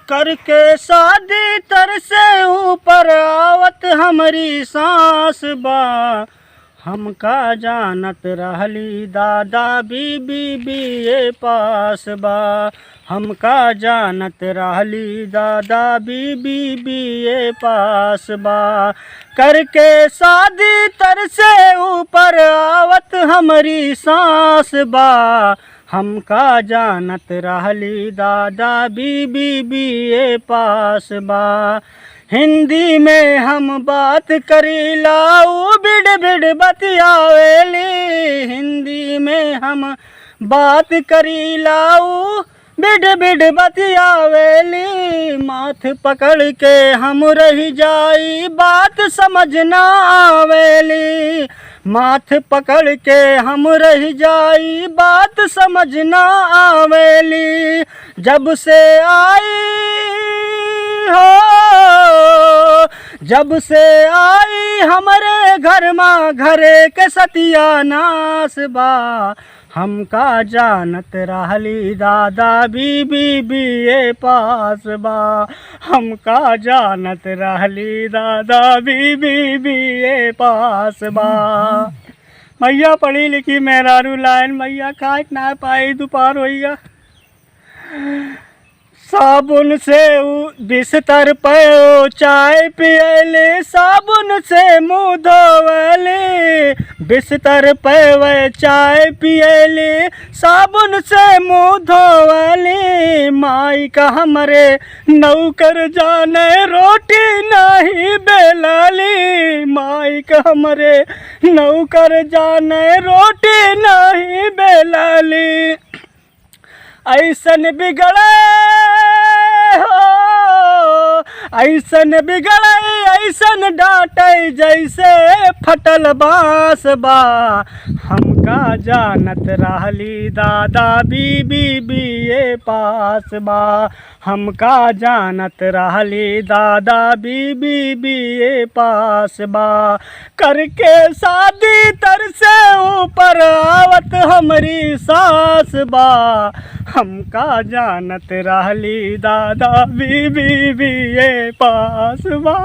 करके शादी तर से ऊपर आवत हमरी सांस बा। हमका जानत रहली दादा बीबी बीए पास बा। हमका जानत रहली दादा बीबी बीए पास बा। करके शादी तर से ऊपर आवत हमरी सांस बा। हमका जानत रहली दादा बीबी बीए पास बा। हिंदी में हम बात करीला ऊ बिड़ बिड़ बतियावेली। हिंदी में हम बात करीला ऊ बिड़ बिड़ बतियावेली। माथ पकड़ के हम रह जाई बात समझ ना आवेली। माथ पकड़ के हम रह जाई बात समझ ना आवेली। जब से आई हो, जब से आई हमरे घर माँ घरे के सत्यानाश बा। हमका जानत रहली दादा बीबी बीए पास बा। हमका जानत रहली दादा बीबी बीए पास बा। मैया पढ़ी लिखी मेहरारू लाइन मैया खाए ना पाई दोपहर होइगा। साबुन से बिस्तर पे चाय पियले, साबुन से मुँह धोवले। बिस्तर पे वे चाय पियले, साबुन से मुँह धोवले। माई का हमरे नौकर जाने रोटी नहीं बेलाली। माई का हमरे नौकर जाने रोटी नहीं बेलाली। ऐसन बिगड़े हो, ऐसन बिगड़े ऐसन डांटे जैसे फटल बांस बा। हमका जानत रहली दादा बीबी बीए पास बा। हमका जानत रहली दादा बीबी बीए पास बा। करके शादी तर से ऊपर आवत हमरी सास बा। हमका जानत रहली दादा बीबी बीए पास बा।